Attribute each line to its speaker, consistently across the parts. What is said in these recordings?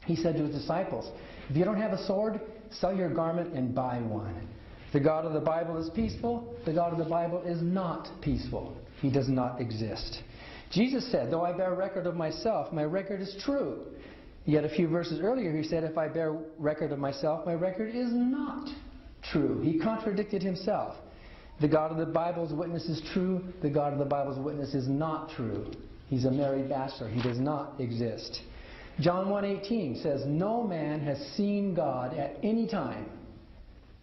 Speaker 1: He said to his disciples, if you don't have a sword, sell your garment and buy one. The God of the Bible is peaceful. The God of the Bible is not peaceful. He does not exist. Jesus said, though I bear record of myself, my record is true. Yet a few verses earlier he said, if I bear record of myself, my record is not true. He contradicted himself. The God of the Bible's witness is true. The God of the Bible's witness is not true. He's a married bachelor. He does not exist. John 1:18 says, no man has seen God at any time.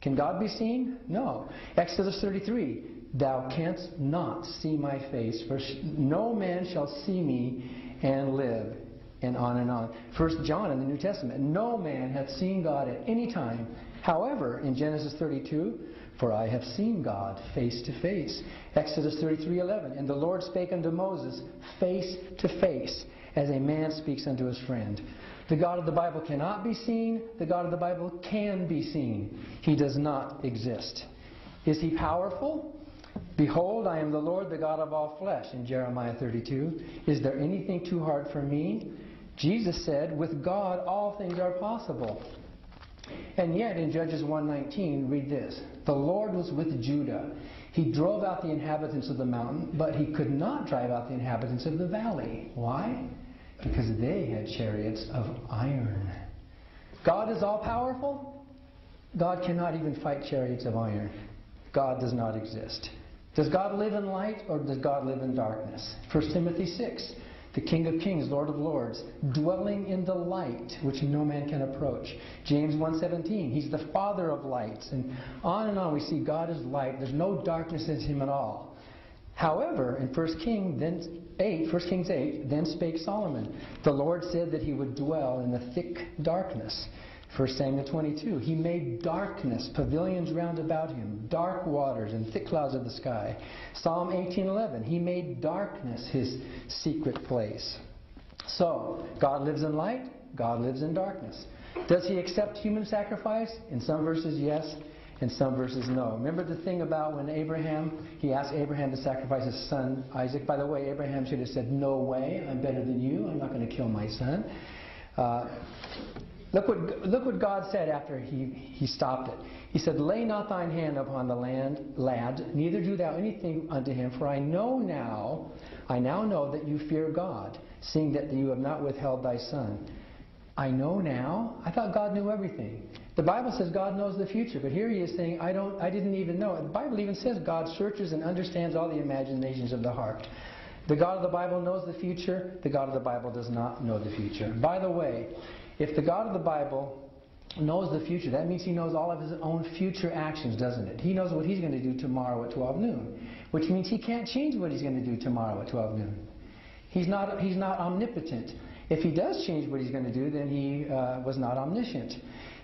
Speaker 1: Can God be seen? No. Exodus 33, thou canst not see my face, for no man shall see me and live. And on and on. 1 John in the New Testament, no man hath seen God at any time. However, in Genesis 32, for I have seen God face to face. Exodus 33:11, and the Lord spake unto Moses face to face, as a man speaks unto his friend. The God of the Bible cannot be seen. The God of the Bible can be seen. He does not exist. Is he powerful? Behold, I am the Lord, the God of all flesh, in Jeremiah 32. Is there anything too hard for me? Jesus said, with God all things are possible. And yet in Judges 1:19, read this. The Lord was with Judah. He drove out the inhabitants of the mountain, but he could not drive out the inhabitants of the valley. Why? Because they had chariots of iron. God is all powerful. God cannot even fight chariots of iron. God does not exist. Does God live in light or does God live in darkness? 1 Timothy 6, the King of Kings, Lord of Lords, dwelling in the light which no man can approach. James 1:17, he's the Father of lights. And on we see God is light. There's no darkness in him at all. However, in 1 Kings 8, then spake Solomon. The Lord said that he would dwell in the thick darkness. 1 Samuel 22, he made darkness, pavilions round about him, dark waters and thick clouds of the sky. Psalm 18:11, he made darkness his secret place. So, God lives in light, God lives in darkness. Does he accept human sacrifice? In some verses, yes. In some verses, no. Remember the thing about when he asked Abraham to sacrifice his son Isaac. By the way, Abraham should have said, no way, I'm better than you, I'm not going to kill my son. Look what God said after he stopped it. He said, lay not thine hand upon the lad, neither do thou anything unto him, for I now know that you fear God, seeing that you have not withheld thy son. I know now? I thought God knew everything. The Bible says God knows the future, but here he is saying, I didn't even know. The Bible even says God searches and understands all the imaginations of the heart. The God of the Bible knows the future. The God of the Bible does not know the future. By the way, if the God of the Bible knows the future, that means he knows all of his own future actions, doesn't it? He knows what he's going to do tomorrow at 12 noon, which means he can't change what he's going to do tomorrow at 12 noon. He's not omnipotent. If he does change what he's going to do, then he was not omniscient.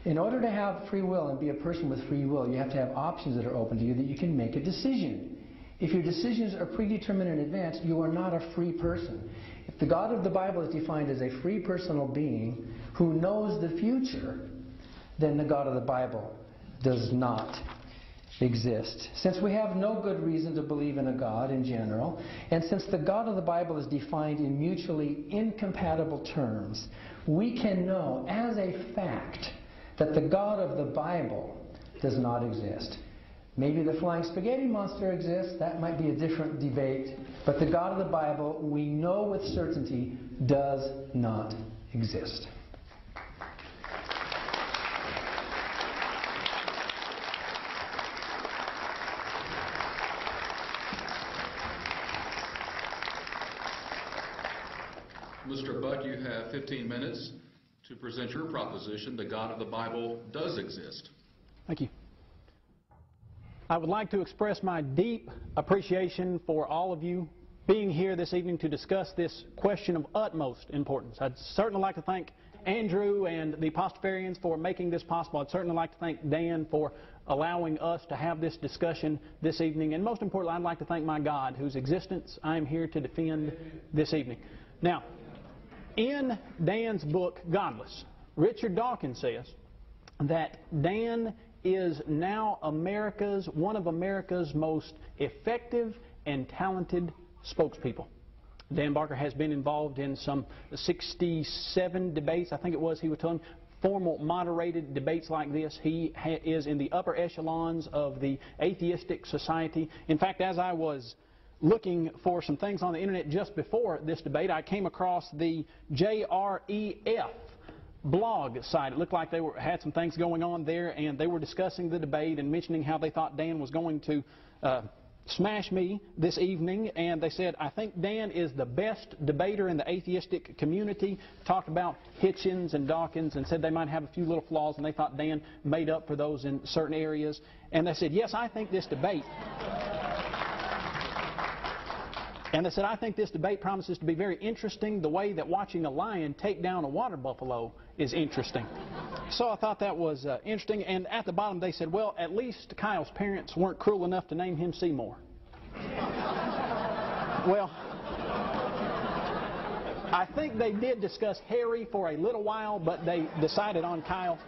Speaker 1: In order to have free will and be a person with free will, you have to have options that are open to you that you can make a decision. If your decisions are predetermined in advance, you are not a free person. If the God of the Bible is defined as a free personal being who knows the future, then the God of the Bible does not exist. Since we have no good reason to believe in a God in general, and since the God of the Bible is defined in mutually incompatible terms, we can know as a fact that the God of the Bible does not exist. Maybe the flying spaghetti monster exists, that might be a different debate, but the God of the Bible, we know with certainty, does not exist.
Speaker 2: Mr. Buck, you have 15 minutes to present your proposition. The God of the Bible does exist.
Speaker 3: Thank you. I would like to express my deep appreciation for all of you being here this evening to discuss this question of utmost importance. I'd certainly like to thank Andrew and the Apostafarians for making this possible. I'd certainly like to thank Dan for allowing us to have this discussion this evening. And most importantly, I'd like to thank my God, whose existence I am here to defend this evening. Now, in Dan's book, Godless, Richard Dawkins says that Dan is now one of America's most effective and talented spokespeople. Dan Barker has been involved in some 67 debates, I think it was, he was telling me, formal, moderated debates like this. He is in the upper echelons of the atheistic society. In fact, as I was looking for some things on the internet just before this debate, I came across the JREF blog site. It looked like they had some things going on there, and they were discussing the debate and mentioning how they thought Dan was going to smash me this evening, and they said, I think Dan is the best debater in the atheistic community. Talked about Hitchens and Dawkins and said they might have a few little flaws, and they thought Dan made up for those in certain areas. And they said, yes, I think this debate... And they said, I think this debate promises to be very interesting, the way that watching a lion take down a water buffalo is interesting. So I thought that was interesting. And at the bottom they said, well, at least Kyle's parents weren't cruel enough to name him Seymour. Well, I think they did discuss Harry for a little while, but they decided on Kyle.